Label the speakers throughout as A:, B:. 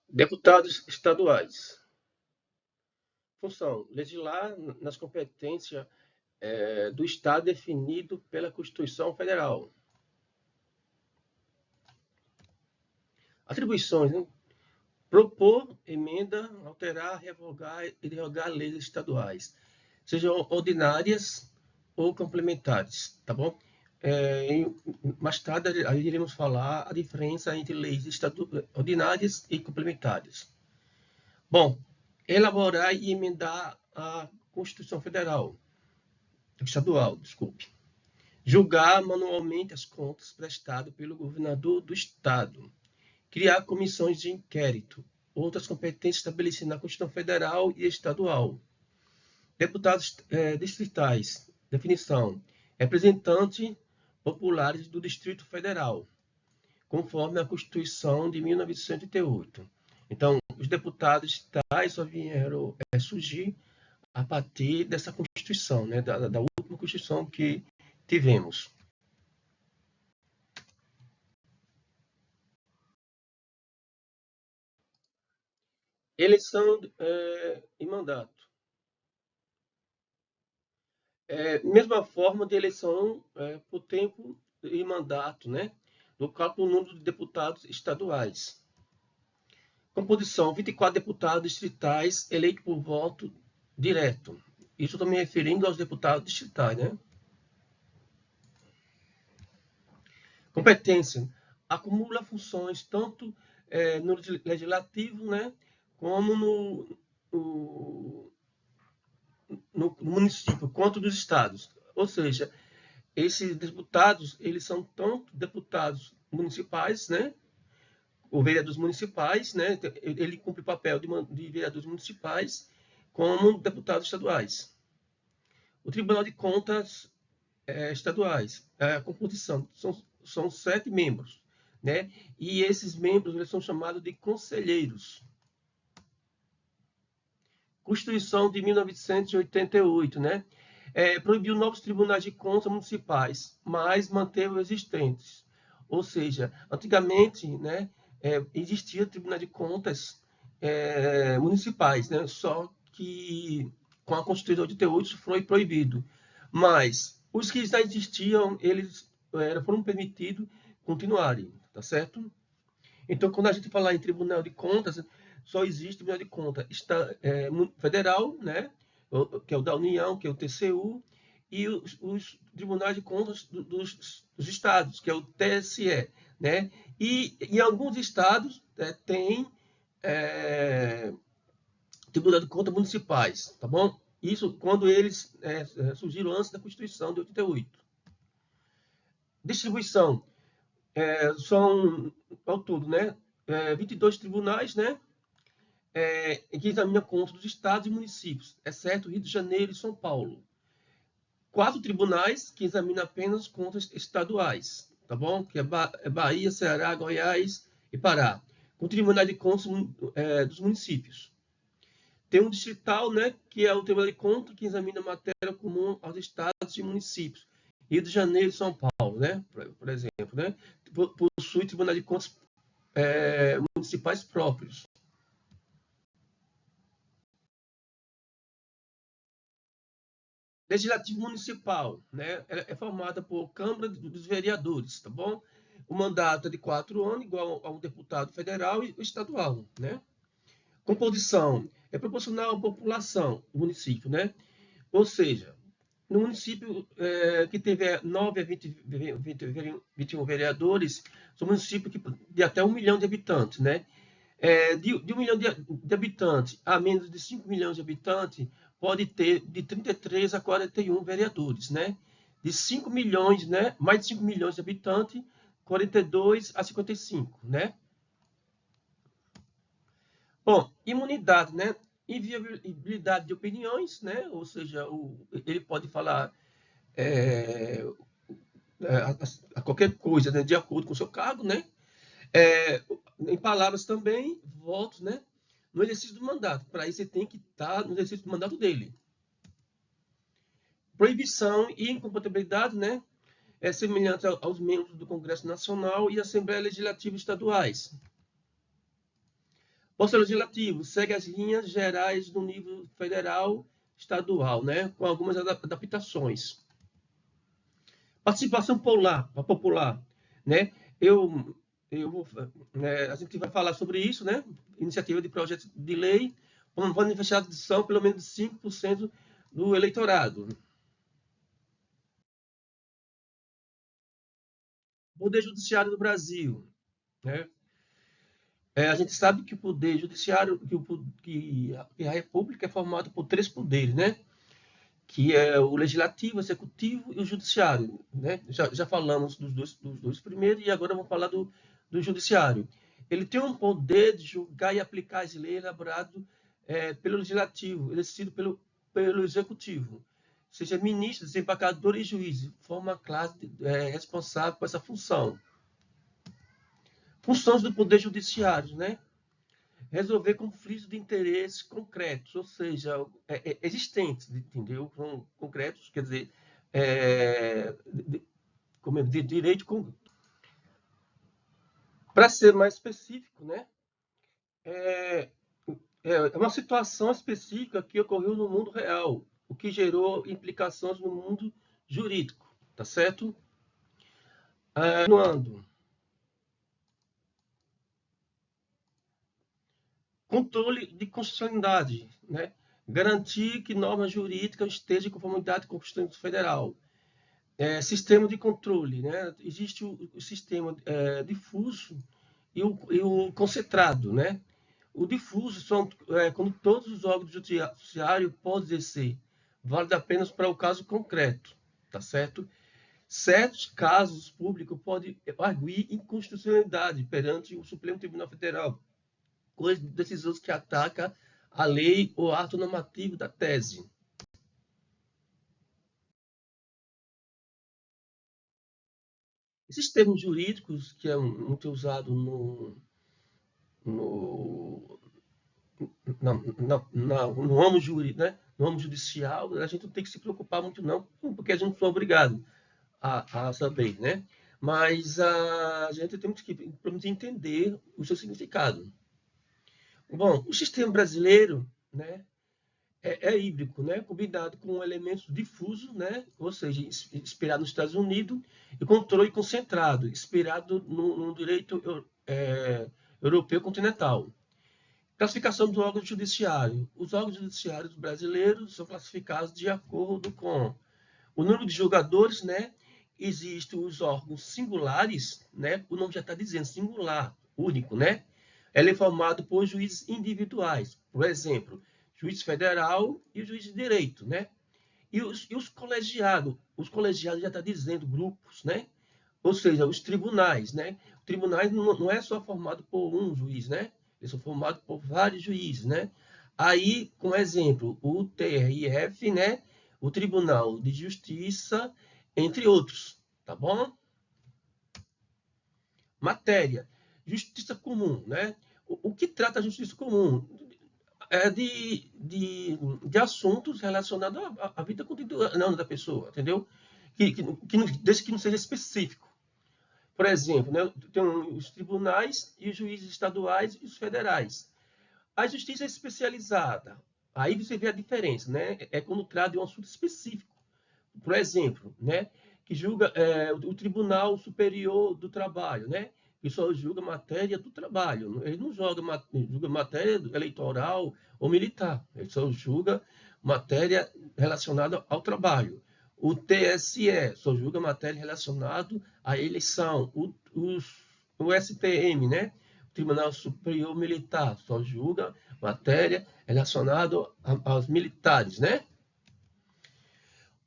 A: Deputados estaduais. Função: legislar nas competências do Estado definido pela Constituição Federal. Atribuições: né? Propor emenda, alterar, revogar e derrogar leis estaduais, sejam ordinárias ou complementares, tá bom? Mais tarde, iremos falar a diferença entre leis ordinárias e complementares. Bom, elaborar e emendar a Constituição Estadual, desculpe. Julgar manualmente as contas prestadas pelo governador do Estado. Criar comissões de inquérito. Outras competências estabelecidas na Constituição Federal e Estadual. Deputados distritais. Definição: representantes populares do Distrito Federal, conforme a Constituição de 1988. Então, os deputados estaduais só vieram surgir a partir dessa Constituição, né, da última Constituição que tivemos. Eleição e mandato. Mesma forma de eleição por tempo e mandato, né? No cálculo do número de deputados estaduais. Composição: 24 deputados distritais eleitos por voto direto. Isso estou me referindo aos deputados distritais, né? Competência: acumula funções tanto no legislativo, né, como no município, quanto dos estados. Ou seja, esses deputados, eles são tanto deputados municipais, né, ou vereadores municipais, né, ele cumpre o papel de vereadores municipais, como deputados estaduais. O Tribunal de Contas estaduais, a composição são 7 membros, né, e esses membros eles são chamados de conselheiros. Constituição de 1988, né? Proibiu novos tribunais de contas municipais, mas manteve os existentes. Ou seja, antigamente, né, existia tribunal de contas municipais, né? Só que com a Constituição de 88 isso foi proibido. Mas os que já existiam, eles foram permitidos continuarem, tá certo? Então, quando a gente falar em tribunal de contas, só existe Tribunal de Contas federal, né, que é o da União, que é o TCU, e os tribunais de contas dos estados, que é o TSE, né? E em alguns estados tem Tribunal de Contas municipais, tá bom? Isso quando eles surgiram antes da Constituição de 88. Distribuição: são ao todo, né, 22 tribunais, né? Que examina contas dos estados e municípios, exceto Rio de Janeiro e São Paulo. 4 tribunais que examinam apenas contas estaduais, tá bom? Que é Bahia, Ceará, Goiás e Pará. Com tribunais de contas dos municípios. Tem um distrital, né, que é o Tribunal de Contas, que examina matéria comum aos estados e municípios. Rio de Janeiro e São Paulo, né, por exemplo, né? Possui tribunal de contas municipais próprios. Legislativo municipal, né? É formada por Câmara dos Vereadores, tá bom? O mandato é de 4 anos, igual a um deputado federal e estadual, né? Composição é proporcional à população do município, né? Ou seja, no município que tiver 9 a 21 vereadores, são municípios de até 1 milhão de habitantes, né? De 1 milhão de habitantes a menos de 5 milhões de habitantes, pode ter de 33 a 41 vereadores, né? De 5 milhões, né? Mais de 5 milhões de habitantes, 42 a 55, né? Bom, imunidade, né? Inviolabilidade de opiniões, né? Ou seja, ele pode falar a qualquer coisa, né? De acordo com o seu cargo, né? Em palavras também, votos, né? No exercício do mandato. Para isso, ele tem que estar no exercício do mandato dele. Proibição e incompatibilidade, né? É semelhante aos membros do Congresso Nacional e Assembleia Legislativa estaduais. Poder Legislativo segue as linhas gerais do nível federal, estadual, né? Com algumas adaptações. Participação popular, né? A gente vai falar sobre isso, né? Iniciativa de projeto de lei, uma manifestação pelo menos de 5% do eleitorado. Poder Judiciário do Brasil, né? A gente sabe que o Poder Judiciário, que a República é formada por 3 poderes, né? Que é o Legislativo, o Executivo e o Judiciário, né? Já falamos dos dois primeiros e agora vamos falar do Judiciário. Ele tem um poder de julgar e aplicar as leis elaboradas pelo Legislativo, exercido pelo Executivo. Ou seja, ministros, desembargadores e juízes formam a classe responsável por essa função. Funções do Poder Judiciário, né? Resolver conflitos de interesses concretos, ou seja, existentes, entendeu? Concretos, quer dizer, de direito. Para ser mais específico, né? É uma situação específica que ocorreu no mundo real, o que gerou implicações no mundo jurídico, tá certo? Continuando. Controle de constitucionalidade, né? Garantir que normas jurídicas estejam em conformidade com a Constituição Federal. Sistema de controle, né? Existe o sistema difuso e o concentrado, né? O difuso são quando todos os órgãos do judiciário podem exercer, válido apenas para o caso concreto, tá certo? Certos casos públicos podem arguir inconstitucionalidade perante o Supremo Tribunal Federal, com decisões que atacam a lei ou ato normativo da tese. Esses termos jurídicos, que é muito usado no, no ramo jurídico, né? No ramo judicial, a gente não tem que se preocupar muito não, porque a gente não é obrigado a saber, né? Mas a gente tem que entender o seu significado. Bom, o sistema brasileiro, né, é híbrido, né, combinado com elementos difusos, né, ou seja, inspirado nos Estados Unidos, e controle concentrado, inspirado no direito europeu continental. Classificação dos órgãos judiciários. Os órgãos judiciários brasileiros são classificados de acordo com o número de julgadores, né? Existem os órgãos singulares, né? O nome já está dizendo singular, único, né? Ela é formado por juízes individuais, por exemplo, juiz federal e o juiz de direito, né? E os colegiados já está dizendo grupos, né? Ou seja, os tribunais, né? Tribunais não é só formado por um juiz, né? Eles são formados por vários juízes, né? Aí, como exemplo, o TRF, né? O Tribunal de Justiça, entre outros, tá bom? Matéria, justiça comum, né? O que trata a justiça comum? É de assuntos relacionados à vida cotidiana da pessoa, entendeu? Desde que não seja específico. Por exemplo, né, tem os tribunais e os juízes estaduais e os federais. A justiça é especializada. Aí você vê a diferença, né? É quando trata de um assunto específico. Por exemplo, né, que julga o Tribunal Superior do Trabalho, né? Que só julga matéria do trabalho. Ele não julga matéria eleitoral ou militar. Ele só julga matéria relacionada ao trabalho. O TSE só julga matéria relacionada à eleição. O STM, né? O Tribunal Superior Militar, só julga matéria relacionada aos militares, né?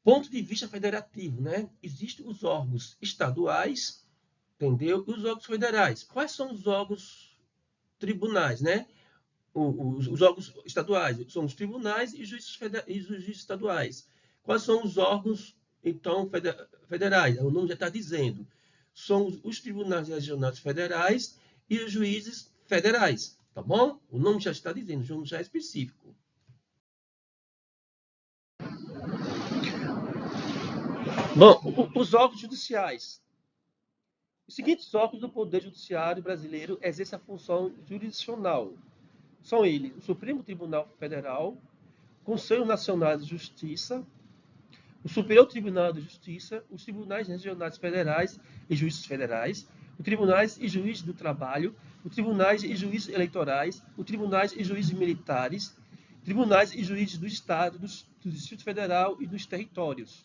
A: Ponto de vista federativo, né? Existem os órgãos estaduais, entendeu? E os órgãos federais. Quais são os órgãos tribunais, né? Os órgãos estaduais são os tribunais e os juízes estaduais. Quais são os órgãos, então, federais? O nome já está dizendo. São os tribunais regionais federais e os juízes federais, tá bom? O nome já está dizendo, o nome já é específico. Bom, os órgãos judiciais. Os seguintes órgãos do Poder Judiciário brasileiro exercem a função jurisdicional. são eles: o Supremo Tribunal Federal, Conselho Nacional de Justiça, o Superior Tribunal de Justiça, os Tribunais Regionais Federais e Juízes Federais, os Tribunais e Juízes do Trabalho, os Tribunais e Juízes Eleitorais, os Tribunais e Juízes Militares, Tribunais e Juízes do Estado, do Distrito Federal e dos territórios.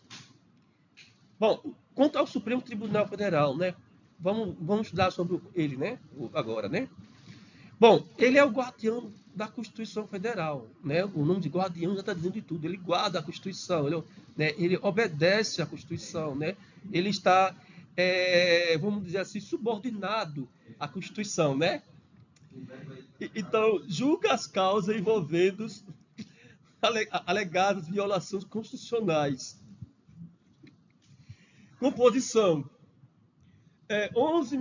A: Bom, quanto ao Supremo Tribunal Federal, né? Vamos estudar sobre ele, né? Agora, né? Bom, ele é o guardião da Constituição Federal, né? O nome de guardião já está dizendo de tudo. Ele guarda a Constituição, ele obedece à Constituição, né? Ele está, vamos dizer assim, subordinado à Constituição, né? Então, julga as causas envolvendo alegadas violações constitucionais. Composição: 11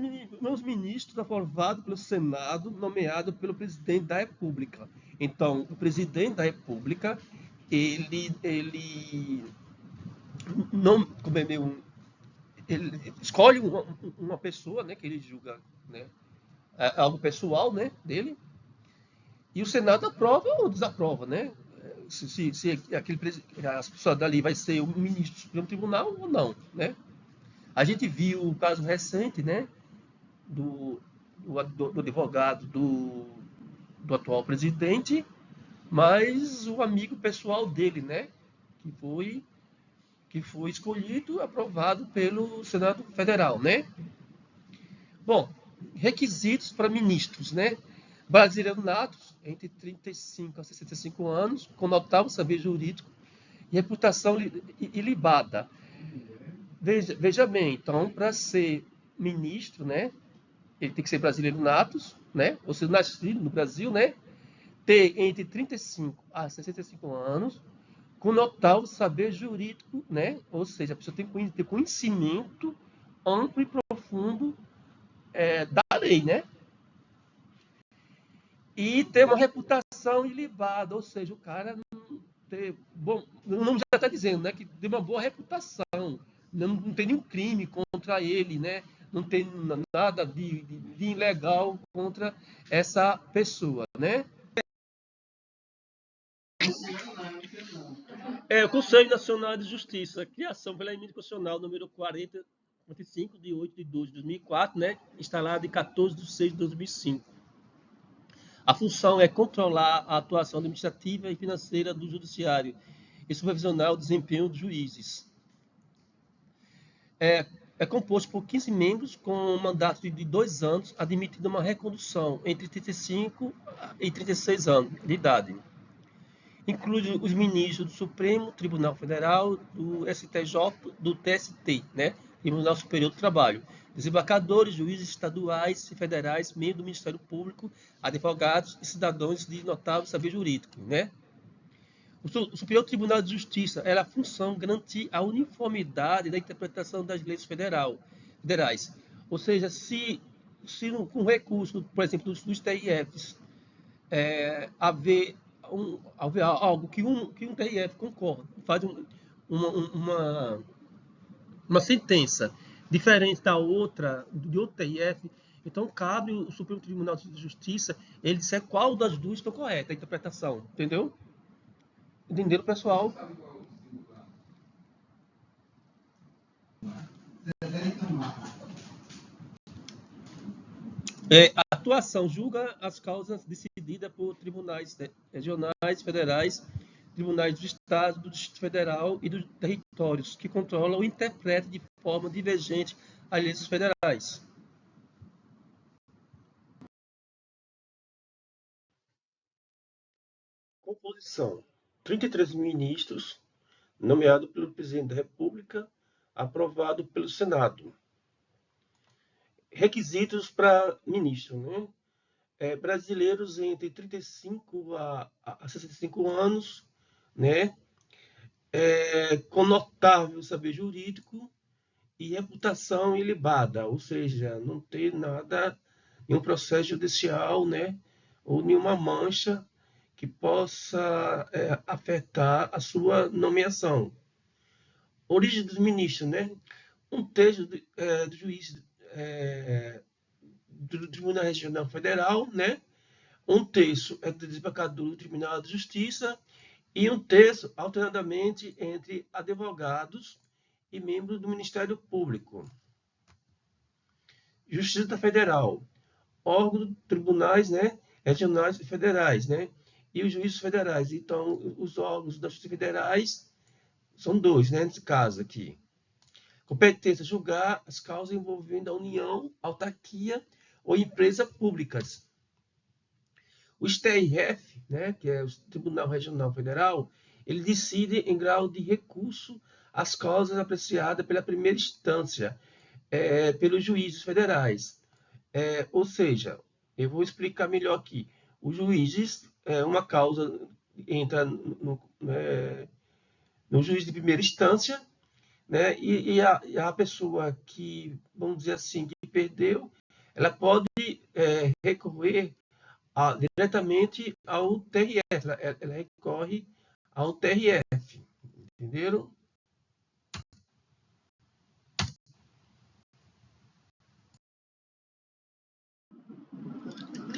A: ministros aprovados pelo Senado, nomeado pelo presidente da República. Então, o presidente da República, ele não, como é meu, ele escolhe uma pessoa, né, que ele julga, né, algo pessoal, né, dele, e o Senado aprova ou desaprova, né? Se a pessoa dali vai ser o ministro do Supremo Tribunal ou não, né? A gente viu o caso recente, né, do, do advogado do atual presidente, mas o amigo pessoal dele, né, que foi, que foi escolhido, aprovado pelo Senado Federal, né? Bom, requisitos para ministros, né? Brasileiro natos, entre 35 a 65 anos, com notável saber jurídico e reputação ilibada. Veja bem, então, para ser ministro, né, ele tem que ser brasileiro natos, né, ou seja, nascido no Brasil, né, ter entre 35 a 65 anos, com notável saber jurídico, né, ou seja, a pessoa tem que ter conhecimento amplo e profundo da lei, né, e ter uma reputação ilibada, ou seja, o cara ter, bom, o nome já está dizendo, né, que tem uma boa reputação, não tem nenhum crime contra ele, né, não tem nada de ilegal contra essa pessoa, né. O Conselho Nacional de Justiça, criação pela Emenda Constitucional número 45, de 8 de 12 de 2004, né, instalada em 14 de 6 de 2005. A função é controlar a atuação administrativa e financeira do Judiciário e supervisionar o desempenho dos juízes. É composto por 15 membros com um mandato de 2 anos, admitindo uma recondução entre 35 e 36 anos de idade. Inclui os ministros do Supremo Tribunal Federal, do STJ, do TST, né? Tribunal Superior do Trabalho, desembargadores, juízes estaduais e federais, membros do Ministério Público, advogados e cidadãos de notável saber jurídico, né? O Superior Tribunal de Justiça era a função garantir a uniformidade da interpretação das leis federais. Ou seja, se com recurso, por exemplo, dos TRFs, haver algo que um TRF concorda, faz uma sentença diferente da outra, de outro TRF, então cabe o Supremo Tribunal de Justiça ele disser qual das duas está correta a interpretação, entendeu? Entenderam, pessoal? A atuação julga as causas decididas por tribunais regionais, federais, tribunais do Estado, do Distrito Federal e dos territórios, que controlam ou interpretam de forma divergente as leis federais. Composição: 33 ministros, nomeado pelo presidente da República, aprovado pelo Senado. Requisitos para ministro, né? Brasileiros entre 35 a 65 anos, né? Com notável saber jurídico e reputação ilibada, ou seja, não ter nada, nenhum processo judicial, né? Ou nenhuma mancha que possa afetar a sua nomeação. Origem dos ministros, né? Um terço do juiz do Tribunal Regional Federal, né? Um terço é do desembargador do Tribunal de Justiça e um terço, alternadamente, entre advogados e membros do Ministério Público. Justiça Federal, órgão de tribunais, né, regionais e federais, né, e os juízes federais. Então, os órgãos da Justiça Federais são dois, né, nesse caso aqui. Competência, julgar as causas envolvendo a União, autarquia ou empresas públicas. O TRF, né, que é o Tribunal Regional Federal, ele decide em grau de recurso as causas apreciadas pela primeira instância, pelos juízes federais. Ou seja, eu vou explicar melhor aqui. Os juízes, uma causa entra no juiz de primeira instância, né, e a pessoa que, vamos dizer assim, que perdeu, ela pode recorrer diretamente ao TRF, ela recorre ao TRF, entenderam?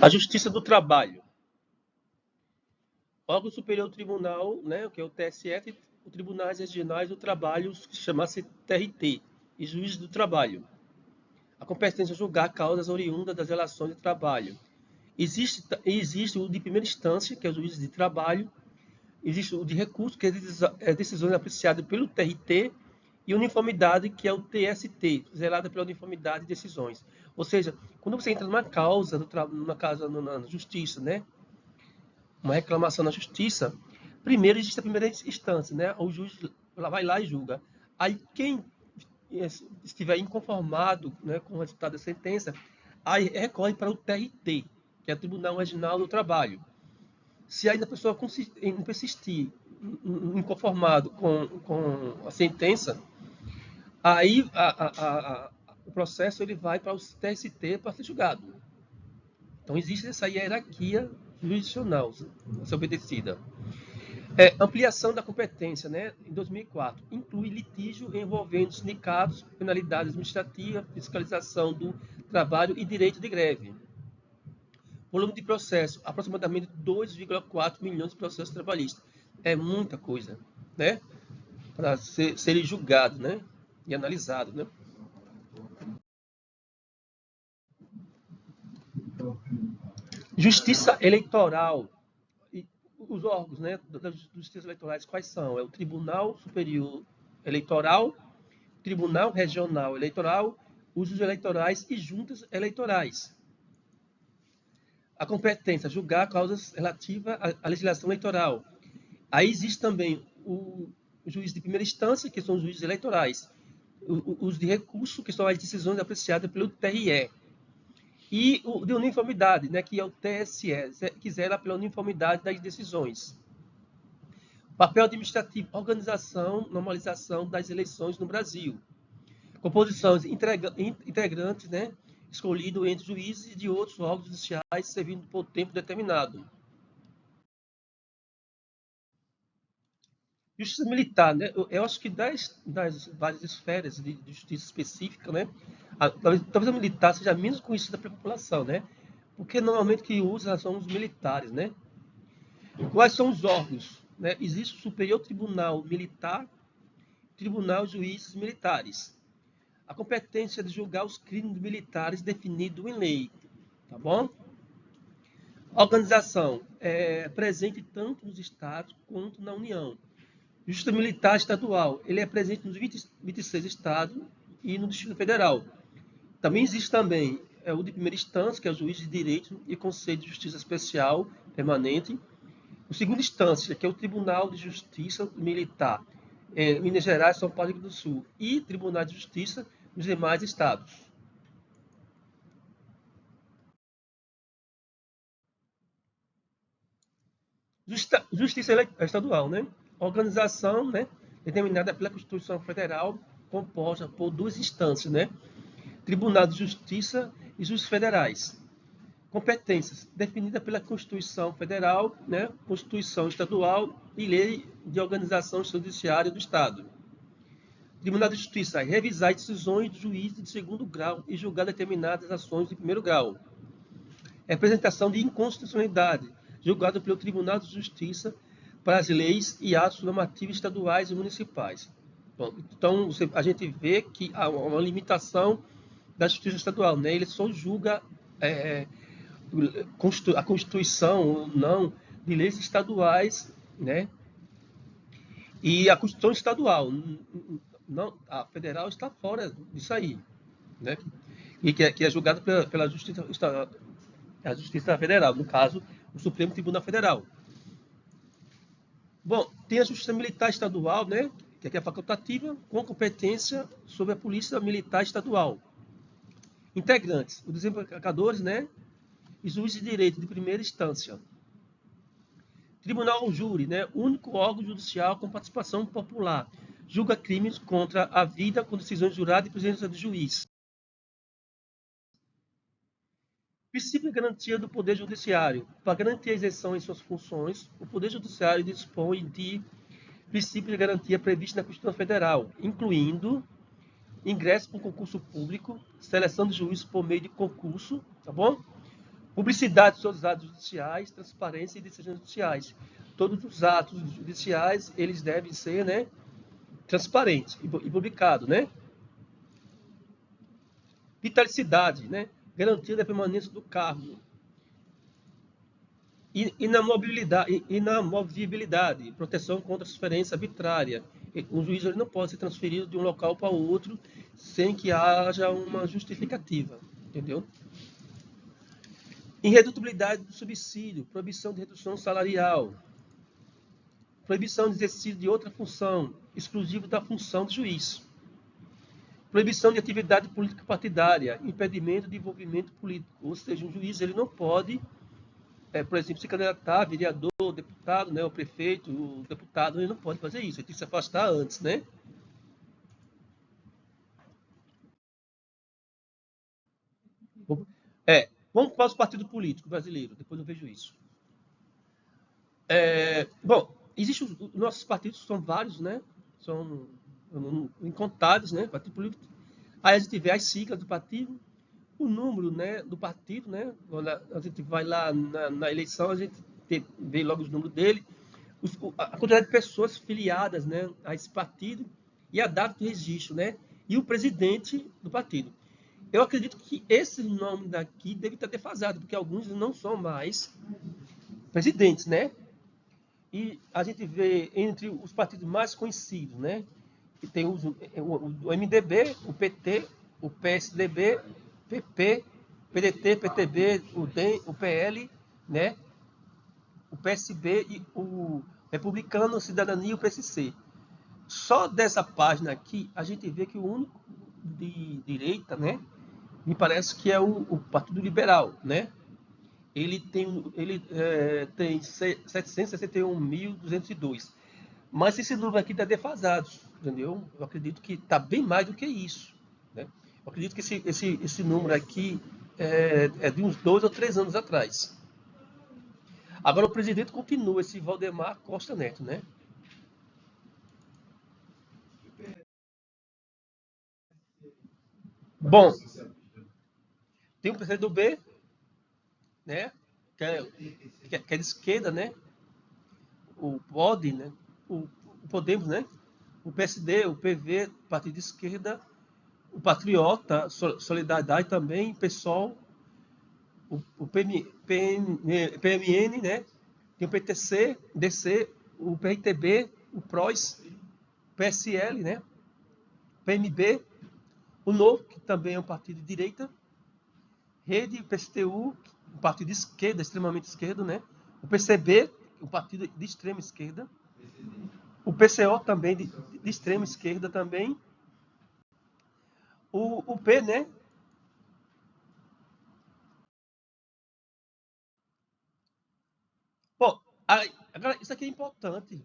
A: A Justiça do Trabalho. Órgão Superior Tribunal, né, que é o TSF, o Tribunais Regionais do Trabalho, que chama-se TRT, e Juízes do Trabalho. A competência é julgar causas oriundas das relações de trabalho. Existe o de primeira instância, que é o juiz de trabalho, existe o de recurso, que é decisões apreciadas pelo TRT, e uniformidade, que é o TST, zelada pela uniformidade de decisões. Ou seja, quando você entra numa causa, na justiça, né, uma reclamação na justiça, primeiro existe a primeira instância, né, o juiz vai lá e julga. Aí quem estiver inconformado, né, com o resultado da sentença, aí recorre para o TRT, que é o Tribunal Regional do Trabalho. Se ainda a pessoa persistir inconformado com a sentença, aí o processo ele vai para o TST para ser julgado. Então existe essa hierarquia jurisdicional a ser obedecida. Ampliação da competência, né, em 2004, inclui litígio envolvendo sindicatos, penalidades administrativas, fiscalização do trabalho e direito de greve. Volume de processo, aproximadamente 2,4 milhões de processos trabalhistas. É muita coisa, né, para serem julgados, né, e analisados, né. Justiça eleitoral. E os órgãos, né, das justiças eleitorais, quais são? É o Tribunal Superior Eleitoral, Tribunal Regional Eleitoral, usos eleitorais e juntas eleitorais. A competência, julgar causas relativas à legislação eleitoral. Aí existe também o juiz de primeira instância, que são os juízes eleitorais, os de recurso, que são as decisões apreciadas pelo TRE, e o de uniformidade, né, que é o TSE, que zela pela uniformidade das decisões. Papel administrativo, organização, normalização das eleições no Brasil. Composições integrantes, né, escolhido entre juízes de outros órgãos judiciais, servindo por tempo determinado. Justiça militar, né? Eu acho que das várias esferas de justiça específica, né? Talvez a militar seja menos conhecida pela população, né? Porque normalmente quem usa são os militares, né? Quais são os órgãos? Né? Existe o Superior Tribunal Militar, Tribunal de Juízes Militares. A competência de julgar os crimes militares definido em lei, tá bom? A organização é presente tanto nos estados quanto na União. Justiça Militar Estadual, ele é presente nos 26 estados e no Distrito Federal. Também existe também o de primeira instância, que é o Juiz de Direito e Conselho de Justiça Especial Permanente. O segunda instância, que é o Tribunal de Justiça Militar, Minas Gerais, São Paulo e Rio Grande do Sul. E Tribunal de Justiça nos demais estados. Justiça Estadual, né? Organização, né, determinada pela Constituição Federal, composta por duas instâncias, né? Tribunal de Justiça e Juízes Federais. Competências definidas pela Constituição Federal, né, Constituição Estadual e Lei de Organização Judiciária do Estado. Tribunal de Justiça, revisar decisões do juiz de segundo grau e julgar determinadas ações de primeiro grau. representação de inconstitucionalidade, julgado pelo Tribunal de Justiça para as leis e atos normativos estaduais e municipais. Bom, então, a gente vê que há uma limitação da Justiça Estadual, né? Ele só julga a Constituição ou não de leis estaduais, né? E a Constituição estadual, não, a federal está fora disso aí, né? E que é julgado pela a Justiça Federal, no caso, o Supremo Tribunal Federal. Bom, tem a Justiça Militar Estadual, né? Que é facultativa, com competência sobre a Polícia Militar Estadual. Integrantes, os desembargadores, né? E juízes de direito de primeira instância. Tribunal Júri, né? Único órgão judicial com participação popular. Julga crimes contra a vida com decisões juradas e presença de juiz. Princípio de garantia do Poder Judiciário. Para garantir a isenção em suas funções, o Poder Judiciário dispõe de princípio de garantia previsto na Constituição Federal, incluindo ingresso por concurso público, seleção de juízes por meio de concurso, tá bom? Publicidade dos seus atos judiciais, transparência e decisões judiciais. Todos os atos judiciais, eles devem ser, né, transparentes e publicados, né? Vitalicidade, né? Garantia da permanência do cargo. Inamovibilidade, proteção contra transferência arbitrária. O juiz ele não pode ser transferido de um local para outro sem que haja uma justificativa, entendeu? Irredutibilidade do subsídio, proibição de redução salarial, proibição de exercício de outra função, exclusivo da função de juiz, proibição de atividade política partidária, impedimento de envolvimento político, ou seja, um juiz ele não pode, por exemplo, se candidatar, vereador, deputado, né, o prefeito, o deputado, ele não pode fazer isso, ele tem que se afastar antes, né? Vamos para os partidos políticos brasileiros, depois eu vejo isso. Bom, existem os nossos partidos, são vários, né? São incontáveis, né? Partido político. Aí a gente vê as siglas do partido, o número, né, do partido, né? Quando a gente vai lá na eleição, a gente vê logo os números dele, a quantidade de pessoas filiadas, né, a esse partido e a data de registro, né? E o presidente do partido. Eu acredito que esse nome daqui deve estar defasado, porque alguns não são mais presidentes, né? E a gente vê entre os partidos mais conhecidos, né? Que tem o MDB, o PT, o PSDB, PP, PDT, PTB, o DEM, o PL, né? O PSB e o Republicano, Cidadania e o PSC. Só dessa página aqui, a gente vê que o único de direita, né? Me parece que é o Partido Liberal, né? Ele tem 761.202. Mas esse número aqui está defasado, entendeu? Eu acredito que está bem mais do que isso, né? Eu acredito que esse número aqui é de uns 2 ou 3 anos atrás. Agora o presidente continua, esse Valdemar Costa Neto, né? Bom, tem o PCdoB, né? Que é de esquerda, né? O POD, né? O Podemos, né? O PSD, o PV, Partido de Esquerda, o Patriota, Solidariedade também, o PSOL, o PMN, né? Tem o PTC, DC, o PRTB, o PROS, o PSL, né? O PMB, o Novo, que também é um partido de direita, Rede, PSTU, um partido de esquerda, extremamente esquerdo, né? O PCB, um partido de extrema esquerda, o PCO também de extrema esquerda também, o P, né? Bom, agora isso aqui é importante,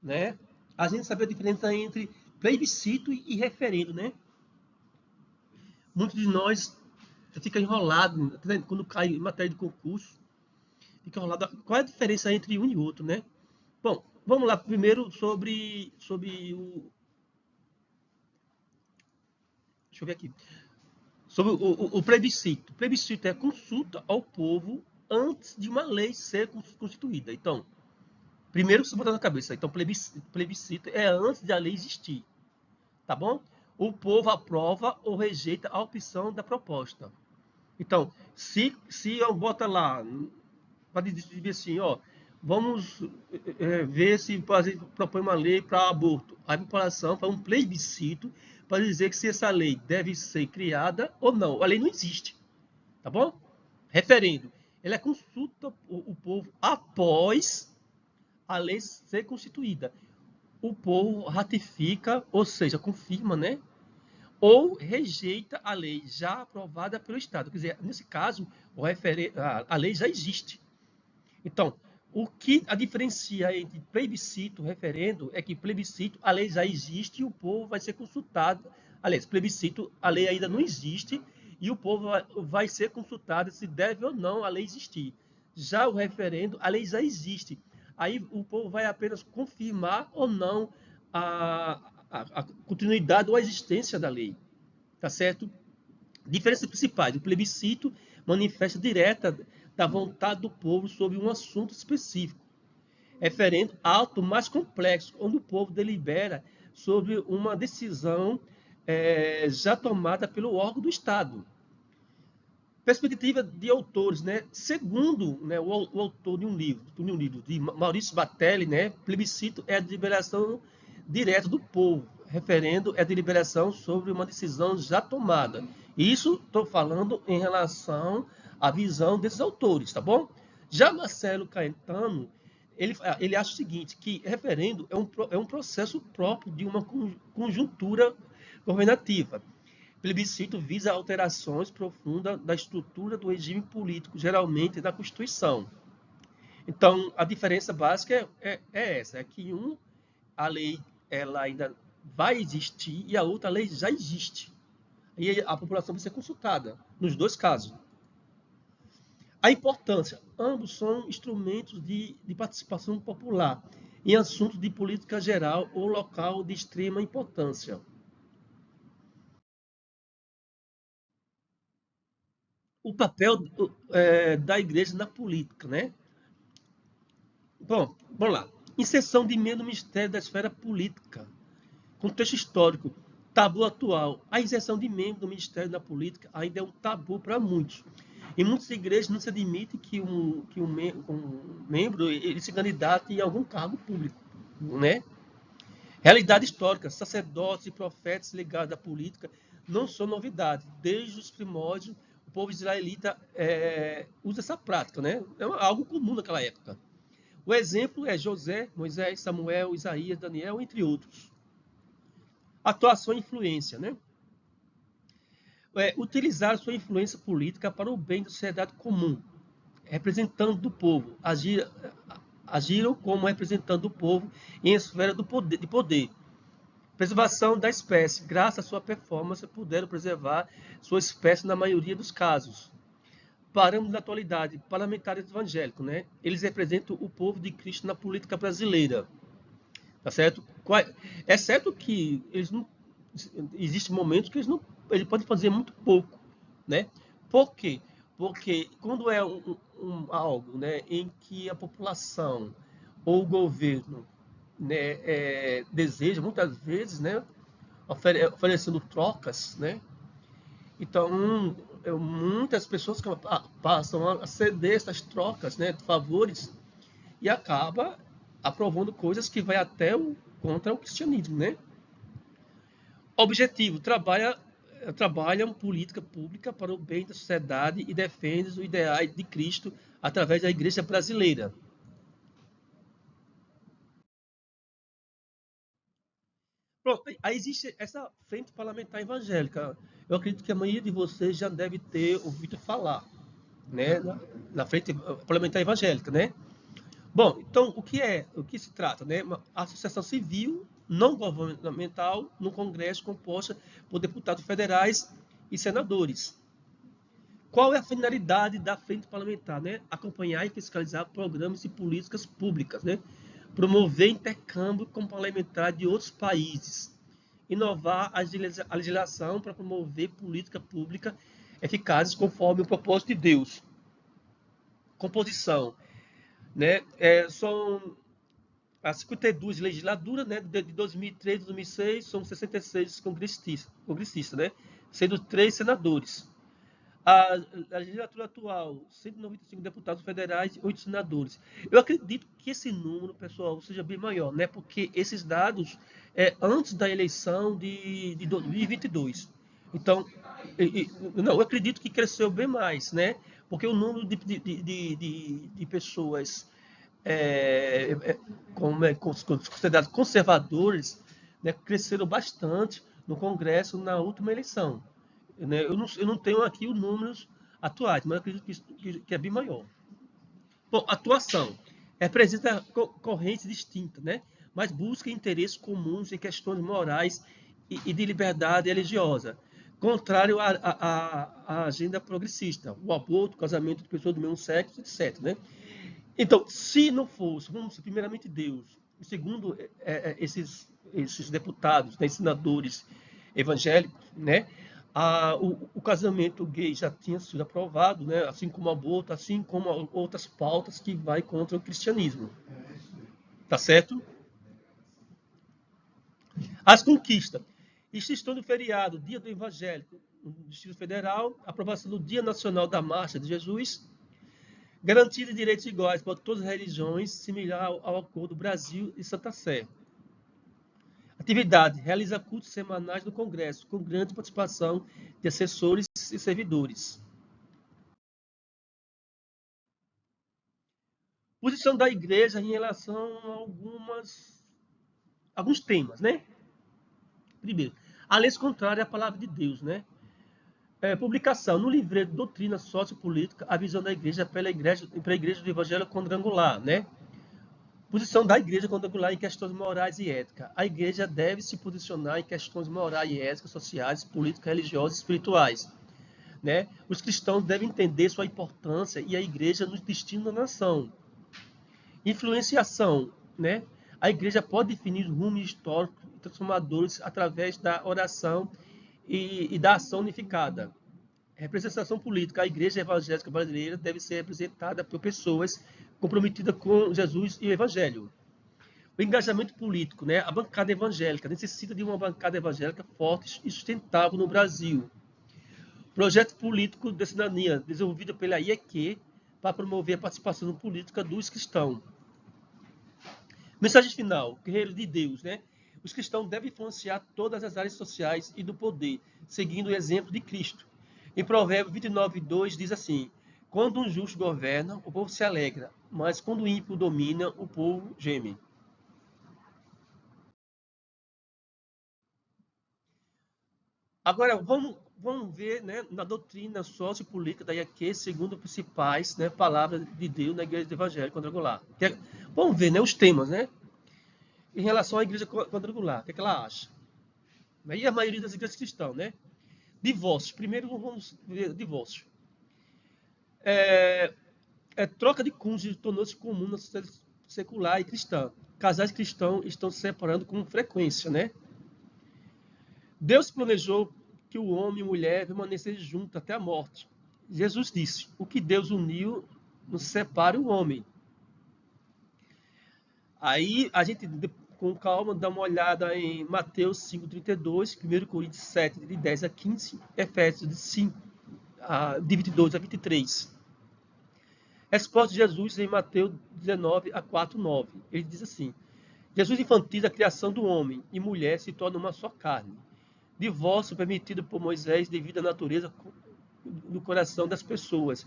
A: né? A gente saber a diferença entre plebiscito e referendo, né? Muitos de nós fica enrolado quando cai em matéria de concurso, fica enrolado. Qual é a diferença entre um e outro, né? Bom, vamos lá primeiro sobre o. Deixa eu ver aqui. Sobre o plebiscito. O plebiscito é consulta ao povo antes de uma lei ser constituída. Então, primeiro que você botar na cabeça, então plebiscito é antes da lei existir, tá bom? O povo aprova ou rejeita a opção da proposta. Então, se eu botar lá, para dizer assim, ó, vamos ver se propõe uma lei para aborto. A população faz um plebiscito para dizer que se essa lei deve ser criada ou não. A lei não existe, tá bom? Referendo. Ela consulta o povo após a lei ser constituída. O povo ratifica, ou seja, confirma, né? Ou rejeita a lei já aprovada pelo Estado. Quer dizer, nesse caso, a lei já existe. Então, o que a diferencia entre plebiscito e referendo é que plebiscito, a lei já existe e o povo vai ser consultado. Aliás, plebiscito, a lei ainda não existe e o povo vai ser consultado se deve ou não a lei existir. Já o referendo, a lei já existe. Aí o povo vai apenas confirmar ou não a continuidade ou a existência da lei. Tá certo? Diferenças principais. O plebiscito manifesta direta da vontade do povo sobre um assunto específico. Referendo ato mais complexo, onde o povo delibera sobre uma decisão já tomada pelo órgão do Estado. Perspectiva de autores, né? Segundo, né, o autor de um livro de Maurício Batelli, né, plebiscito é a deliberação direta do povo, referendo é a deliberação sobre uma decisão já tomada. Isso estou falando em relação à visão desses autores, tá bom? Já Marcelo Caetano, ele acha o seguinte, que referendo é um processo próprio de uma conjuntura governativa. Plebiscito visa alterações profundas da estrutura do regime político, geralmente da Constituição. Então, a diferença básica é essa, é que a lei ela ainda vai existir e a outra lei já existe. E a população vai ser consultada, nos dois casos. A importância, ambos são instrumentos de participação popular em assuntos de política geral ou local de extrema importância. O papel da igreja na política, né? Bom, vamos lá. Inserção de meio no Ministério da Esfera Política. Contexto histórico. Tabu atual. A inserção de membro do Ministério da Política ainda é um tabu para muitos. Em muitas igrejas não se admite que um membro ele se candidate em algum cargo público, né? Realidade histórica. Sacerdotes e profetas ligados à política não são novidade. Desde os primórdios, o povo israelita usa essa prática, né? É algo comum naquela época. O exemplo é José, Moisés, Samuel, Isaías, Daniel, entre outros. Atuação e influência, né? Utilizar sua influência política para o bem da sociedade comum, representando do povo, agiram como representando do povo em esfera de poder. Preservação da espécie, graças à sua performance, puderam preservar sua espécie na maioria dos casos. Parâmetros da atualidade, parlamentares evangélicos, né? Eles representam o povo de Cristo na política brasileira, tá certo? É certo que eles não, existem momentos que eles podem fazer muito pouco, né? Por quê? Porque quando é algo, né, em que a população ou o governo, né, deseja muitas vezes, né, oferecendo trocas, né? Então, muitas pessoas passam a ceder essas trocas, né, de favores e acaba aprovando coisas que vai até contra o cristianismo, né? Objetivo: trabalham política pública para o bem da sociedade e defendem os ideais de Cristo através da Igreja brasileira. Pronto, aí existe essa frente parlamentar evangélica. Eu acredito que a maioria de vocês já deve ter ouvido falar, né, na frente parlamentar evangélica, né? Bom, então o que se trata, né? Uma associação civil não governamental no Congresso composta por deputados federais e senadores. Qual é a finalidade da frente parlamentar, né? Acompanhar e fiscalizar programas e políticas públicas, né? Promover intercâmbio com parlamentares de outros países, inovar a legislação para promover política pública eficazes conforme o propósito de Deus. Composição, né? São as 52 legislaturas, né, de 2003 a 2006, são 66 congressistas, né, sendo 3 senadores. A legislatura atual, 195 deputados federais e 8 senadores. Eu acredito que esse número, pessoal, seja bem maior, né, porque esses dados antes da eleição de 2022. Então, não, eu acredito que cresceu bem mais, né, porque o número de pessoas considerados conservadores, né, cresceram bastante no Congresso na última eleição. Né? Eu não tenho aqui os números atuais, mas eu acredito que é bem maior. Bom, atuação. Representa correntes distintas, né? Mas busca interesses comuns em questões morais e de liberdade religiosa. Contrário à agenda progressista, o aborto, o casamento de pessoas do mesmo sexo, etc. Né? Então, se não fosse, vamos dizer, primeiramente Deus, e segundo esses deputados, né, senadores evangélicos, né, o casamento gay já tinha sido aprovado, né, assim como o aborto, assim como outras pautas que vai contra o cristianismo. Tá certo? As conquistas. Extinção do feriado, Dia do Evangélico, no Distrito Federal, aprovação do Dia Nacional da Marcha de Jesus, garantia de direitos iguais para todas as religiões, similar ao Acordo Brasil e Santa Sé. Atividade. Realiza cultos semanais no Congresso, com grande participação de assessores e servidores. Posição da igreja em relação a alguns temas, né? Primeiro, a lei contrária à palavra de Deus, né? Publicação no livreto Doutrina Sociopolítica, a visão da igreja para a igreja do Evangelho Quadrangular, né? Posição da igreja quadrangular em questões morais e éticas. A igreja deve se posicionar em questões morais e éticas, sociais, políticas, religiosas e espirituais. Né? Os cristãos devem entender sua importância e a igreja no destino da nação. Influenciação. Né? A igreja pode definir rumos históricos e transformadores através da oração e da ação unificada. Representação política. A igreja evangélica brasileira deve ser representada por pessoas comprometidas com Jesus e o evangelho. O engajamento político, né? A bancada evangélica necessita de uma bancada evangélica forte e sustentável no Brasil. Projeto político de cidadania, desenvolvido pela IEQ, para promover a participação política dos cristãos. Mensagem final, guerreiros de Deus, né? Os cristãos devem influenciar todas as áreas sociais e do poder, seguindo o exemplo de Cristo. Em Provérbios 29:2 diz assim: quando um justo governa, o povo se alegra, mas quando o ímpio domina, o povo geme. Agora, vamos ver, né, na doutrina sociopolítica da IAQ, segundo as principais, né, palavras de Deus na igreja evangélica quadrangular. Vamos ver, né, os temas, né, em relação à igreja quadrangular, o que ela acha. E a maioria das igrejas cristãs, né? Divórcio. Primeiro vamos ver divórcio. Troca de cônjuge tornou-se comum na sociedade secular e cristã. Casais cristãos estão se separando com frequência, né? Deus planejou que o homem e a mulher permanecessem juntos até a morte. Jesus disse: o que Deus uniu, não se separe o homem. Aí a gente, com calma, dá uma olhada em Mateus 5:32, 1 Coríntios 7, de 10 a 15, Efésios de 5, de 22 a 23. Resposta de Jesus em Mateus 19 a 4:9. Ele diz assim: Jesus infantiliza a criação do homem e mulher se torna uma só carne. Divórcio permitido por Moisés devido à natureza do coração das pessoas.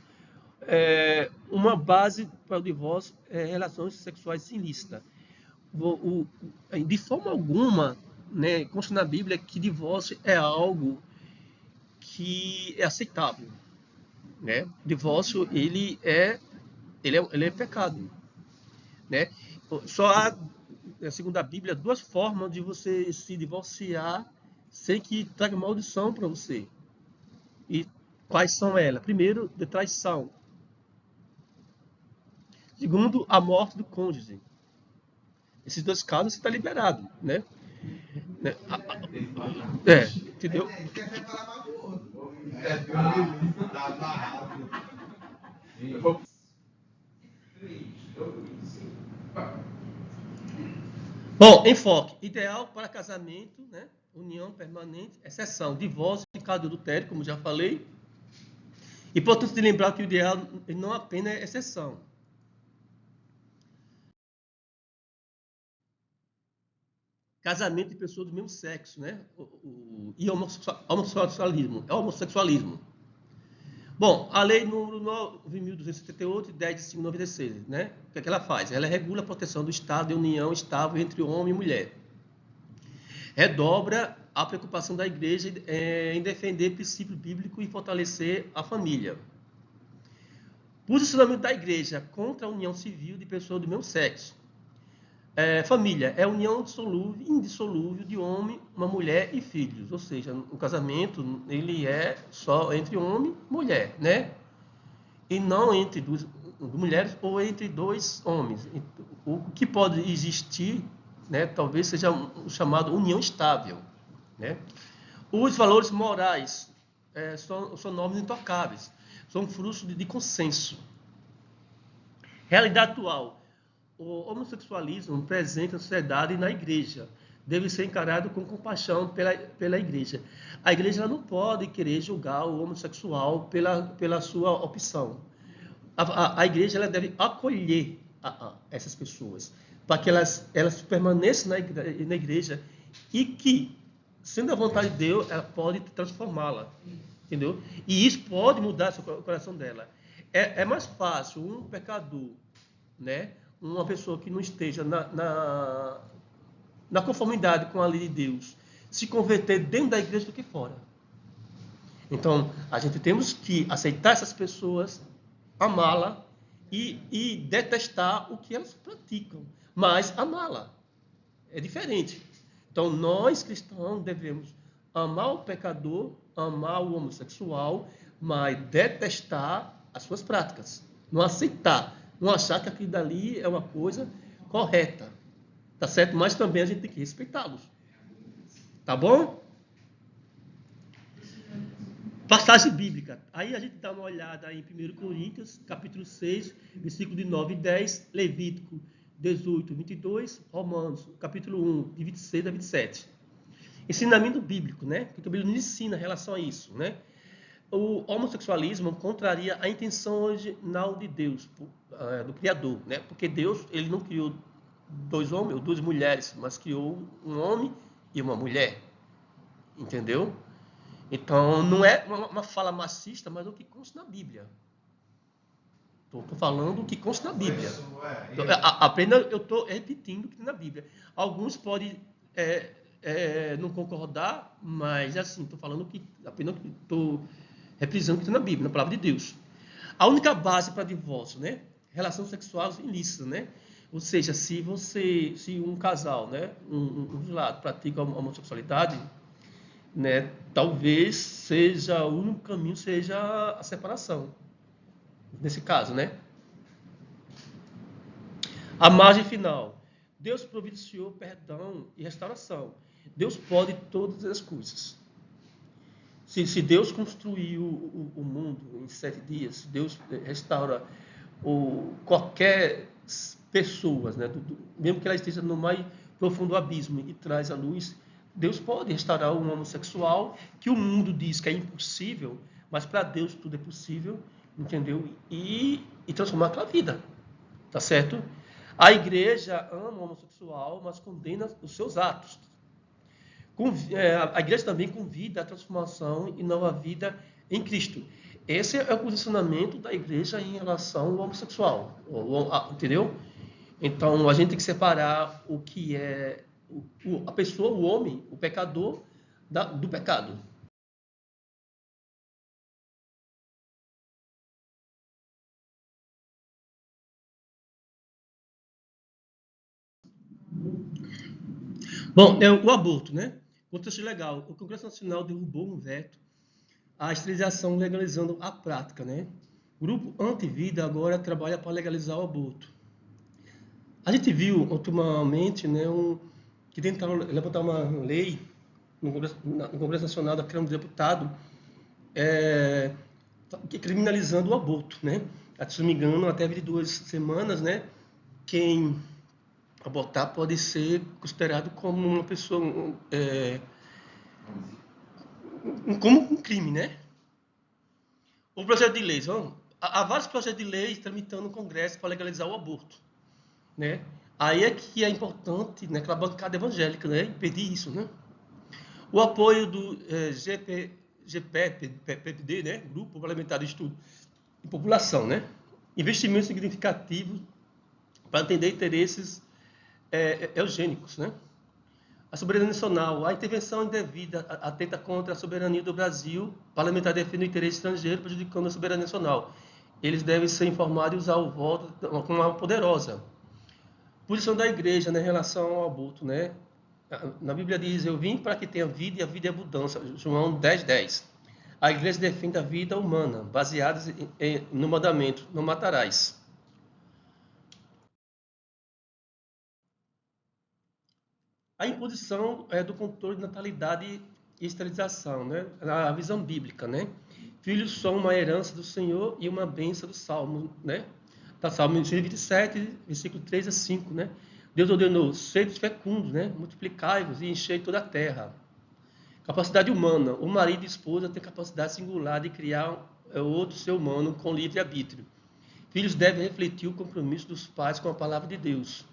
A: Uma base para o divórcio é relações sexuais ilícitas. De forma alguma, né, consta na Bíblia que divórcio é algo que é aceitável. Né? Divórcio ele é pecado. Né? Só há, segundo a Bíblia, duas formas de você se divorciar sem que traga maldição para você. E quais são elas? Primeiro, de traição. Segundo, a morte do cônjuge. Esses dois casos você está liberado, né? Né? Entendeu? Bom, enfoque. Ideal para casamento, né? União permanente, exceção, divórcio e caso de adultério, como já falei. Importante de lembrar que o ideal não apenas é exceção. Casamento de pessoas do mesmo sexo, né? E homossexualismo. Bom, a lei número 9.278, de 10 de 5 de 96, né? O que é que ela faz? Ela regula a proteção do Estado e união estável entre homem e mulher. Redobra a preocupação da igreja em defender princípio bíblico e fortalecer a família. Posicionamento da igreja contra a união civil de pessoas do mesmo sexo. Família é a união indissolúvel de homem, uma mulher e filhos. Ou seja, o casamento ele é só entre homem e mulher, né? E não entre duas mulheres ou entre dois homens. O que pode existir, né, talvez seja o chamado união estável, né? Os valores morais são normas intocáveis, são frutos de consenso. Realidade atual. O homossexualismo presente na sociedade e na igreja deve ser encarado com compaixão pela igreja. A igreja ela não pode querer julgar o homossexual pela sua opção. A igreja ela deve acolher essas pessoas para que elas permaneçam na igreja e que, sendo a vontade de Deus, ela pode transformá-la, entendeu? E isso pode mudar o coração dela. É mais fácil um pecador, né? Uma pessoa que não esteja na conformidade com a lei de Deus se converter dentro da igreja do que fora. Então, a gente temos que aceitar essas pessoas, amá-la e detestar o que elas praticam, mas amá-la. É diferente. Então, nós cristãos devemos amar o pecador, amar o homossexual, mas detestar as suas práticas. Não aceitar, não achar que aquilo dali é uma coisa correta. Tá certo? Mas também a gente tem que respeitá-los. Tá bom? Passagem bíblica. Aí a gente dá uma olhada em 1 Coríntios, capítulo 6, versículo de 9 e 10, Levítico 18, 22, Romanos, capítulo 1, de 26 a 27. Ensinamento bíblico, né? Porque a Bíblia nos ensina em relação a isso, né? O homossexualismo contraria a intenção original de Deus, do Criador, né? Porque Deus, ele não criou dois homens ou duas mulheres, mas criou um homem e uma mulher. Entendeu? Então, não é uma fala machista, mas o que consta na Bíblia. Estou falando o que consta na Bíblia. Apenas eu estou repetindo o que tem na Bíblia. Alguns podem não concordar, mas assim, estou falando que apenas estou reprisando o que tem na Bíblia, na palavra de Deus. A única base para divórcio, né? Relações sexuais ilícitas, né? Ou seja, se um casal, né, um lado pratica a homossexualidade, né, talvez seja o único caminho seja a separação. Nesse caso, né? A margem final. Deus providenciou perdão e restauração. Deus pode todas as coisas. Se Deus construiu o mundo em 7 dias, se Deus restaura qualquer pessoa, né, mesmo que ela esteja no mais profundo abismo e traz a luz, Deus pode restaurar um homossexual, que o mundo diz que é impossível, mas para Deus tudo é possível, entendeu? E transformar aquela vida, tá certo? A igreja ama o homossexual, mas condena os seus atos. A igreja também convida a transformação e nova vida em Cristo. Esse é o posicionamento da igreja em relação ao homossexual, entendeu? Então, a gente tem que separar o que é a pessoa, o homem, o pecador, do pecado. Bom, o aborto, né? Contexto legal. O Congresso Nacional derrubou um veto à esterilização legalizando a prática, né? O grupo Antivida agora trabalha para legalizar o aborto. A gente viu ultimamente, né,
B: que tentaram levantar uma lei no Congresso Nacional da Câmara dos Deputados, criminalizando o aborto, né? Se não me engano, até 22 semanas, né? Quem abortar pode ser considerado como uma pessoa, como um crime, né? O projeto de leis, há vários projetos de leis tramitando no Congresso para legalizar o aborto, né? Aí é que é importante, né, aquela bancada evangélica, né, impedir isso, né? O apoio do GPD, né, Grupo Parlamentar de Estudo de População, né? Investimentos significativos para atender interesses eugênicos, né? A soberania nacional, a intervenção indevida atenta contra a soberania do Brasil, parlamentar defende o interesse estrangeiro, prejudicando a soberania nacional. Eles devem ser informados e usar o voto com uma poderosa. Posição da igreja, né, em relação ao aborto, né? Na Bíblia diz, eu vim para que tenha vida e a vida é abundância. João 10:10. A igreja defende a vida humana, baseada no mandamento, não matarás. A imposição do controle de natalidade e esterilização, né? A visão bíblica, né? Filhos são uma herança do Senhor e uma bênção do Salmo, né? Tá, Salmo 27, versículo 3 a 5, né? Deus ordenou, sede fecundos, né? Multiplicai-vos e enchei toda a terra. Capacidade humana. O marido e a esposa têm capacidade singular de criar outro ser humano com livre-arbítrio. Filhos devem refletir o compromisso dos pais com a palavra de Deus.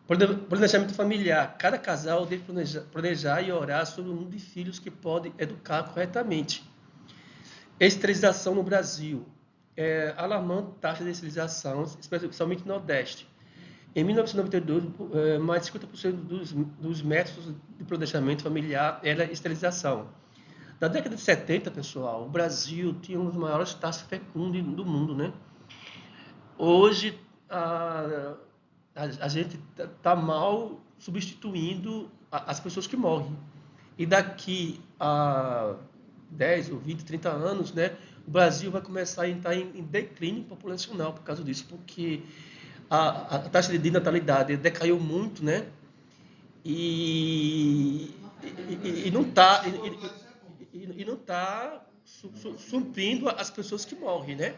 B: Planejamento familiar. Cada casal deve planejar e orar sobre o número de filhos que pode educar corretamente. Esterilização no Brasil. Alarmante taxa de esterilização, especialmente no Nordeste. Em 1992, mais de 50% dos métodos de planejamento familiar era esterilização. Na década de 70, pessoal, o Brasil tinha uma das maiores taxas fecundas do mundo, né? Hoje, a gente está mal substituindo as pessoas que morrem. E daqui a 10 ou 20, 30 anos, né, o Brasil vai começar a entrar em declínio populacional por causa disso, porque a taxa de natalidade decaiu muito, né? E não está suprindo as pessoas que morrem, né?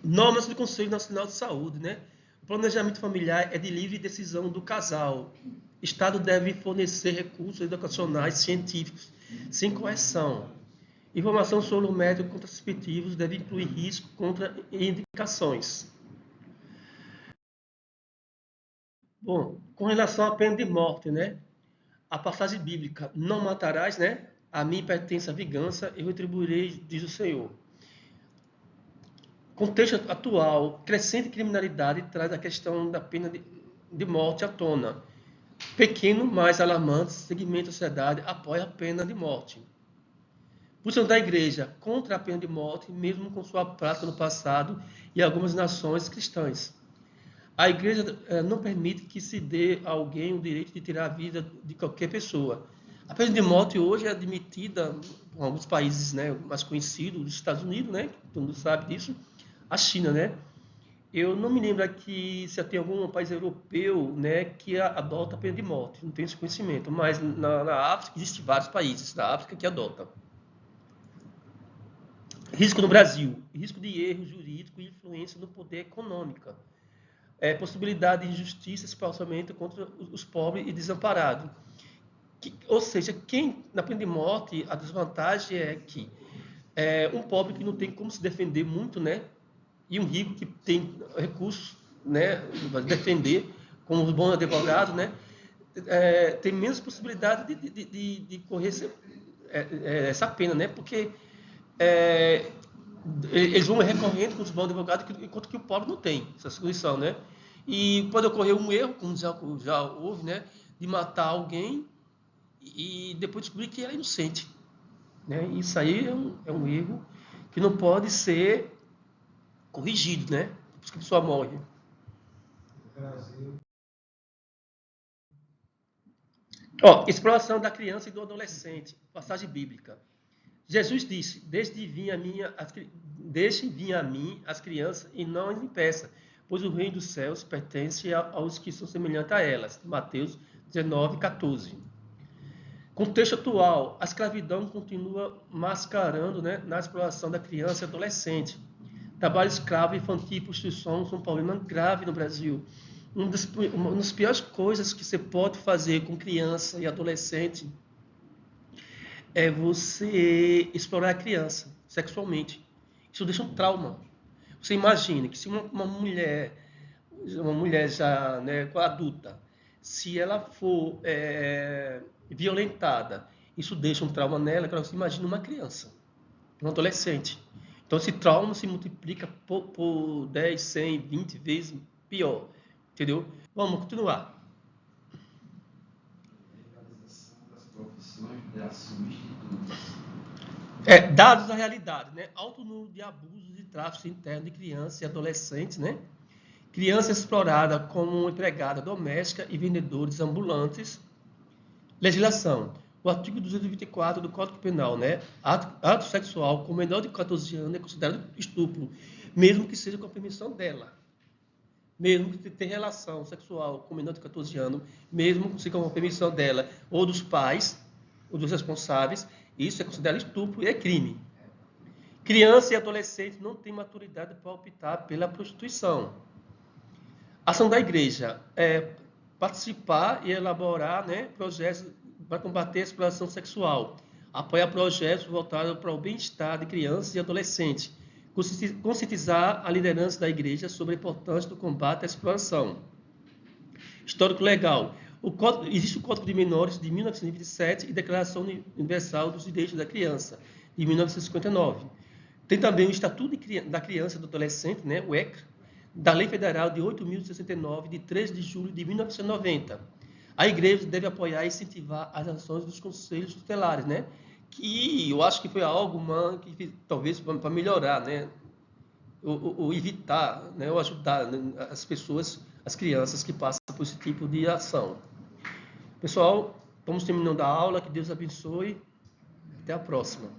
B: Normas do Conselho Nacional de Saúde, né? O planejamento familiar é de livre decisão do casal. O Estado deve fornecer recursos educacionais científicos, sem coerção. Informação sobre o método contraceptivos deve incluir risco contra indicações. Bom, com relação à pena de morte, né? A passagem bíblica, não matarás, né? A mim pertence a vingança, eu retribuirei, diz o Senhor. Contexto atual, crescente criminalidade traz a questão da pena de morte à tona. Pequeno, mas alarmante, segmento da sociedade apoia a pena de morte. Posição da igreja contra a pena de morte, mesmo com sua prática no passado e algumas nações cristãs. A igreja não permite que se dê a alguém o direito de tirar a vida de qualquer pessoa. A pena de morte hoje é admitida em alguns países, né, mais conhecidos, os Estados Unidos, né, todo mundo sabe disso, a China, né? Eu não me lembro aqui se tem algum país europeu, né, que adota a pena de morte. Não tenho esse conhecimento, mas na África existem vários países da África que adotam. Risco no Brasil, risco de erro jurídico e influência no poder econômico. Possibilidade de injustiça, especialmente contra os pobres e desamparados. Ou seja, quem na pena de morte, a desvantagem é que um pobre que não tem como se defender muito, né? E um rico que tem recursos, né, para defender, como os bons advogados, né, tem menos possibilidade de correr essa pena, né, porque eles vão recorrendo com os bons advogados, enquanto que o pobre não tem essa solução, né. E pode ocorrer um erro, como já houve, né, de matar alguém e depois descobrir que é inocente, né. Isso aí é um erro que não pode ser corrigido, né? Por isso que a pessoa morre. Exploração da criança e do adolescente. Passagem bíblica. Jesus disse: deixe vir a mim as crianças e não as impeça, pois o reino dos céus pertence aos que são semelhantes a elas. Mateus 19, 14. Contexto atual, a escravidão continua mascarando, né, na exploração da criança e adolescente. Trabalho escravo infantil e prostituição são um problema grave no Brasil. Uma das piores coisas que você pode fazer com criança e adolescente é você explorar a criança sexualmente. Isso deixa um trauma. Você imagina que se uma mulher já, né, adulta, se ela for violentada, isso deixa um trauma nela. Agora você imagina uma criança, um adolescente. Então esse trauma se multiplica por 10, 100, 20 vezes pior. Entendeu? Vamos continuar. Dados da realidade, né? Alto número de abusos e tráfico interno de crianças e adolescentes, né? Criança explorada como empregada doméstica e vendedores ambulantes. Legislação. O artigo 224 do Código Penal, né? Ato sexual com menor de 14 anos é considerado estupro, mesmo que seja com a permissão dela. Mesmo que tenha relação sexual com menor de 14 anos, mesmo que seja com a permissão dela ou dos pais, ou dos responsáveis, isso é considerado estupro e é crime. Criança e adolescente não têm maturidade para optar pela prostituição. Ação da igreja é participar e elaborar, né, projetos para combater a exploração sexual, apoiar projetos voltados para o bem-estar de crianças e adolescentes, conscientizar a liderança da igreja sobre a importância do combate à exploração. Histórico legal. Existe o Código de Menores de 1927 e Declaração Universal dos Direitos da Criança, de 1959. Tem também o Estatuto da Criança e do Adolescente, né, o ECA, da Lei Federal de 8.069, de 3 de julho de 1990. A igreja deve apoiar e incentivar as ações dos conselhos tutelares, né, que eu acho que foi algo que talvez para melhorar, né, ou evitar, né, ou ajudar, né, as pessoas, as crianças que passam por esse tipo de ação. Pessoal, estamos terminando a aula, que Deus abençoe, até a próxima.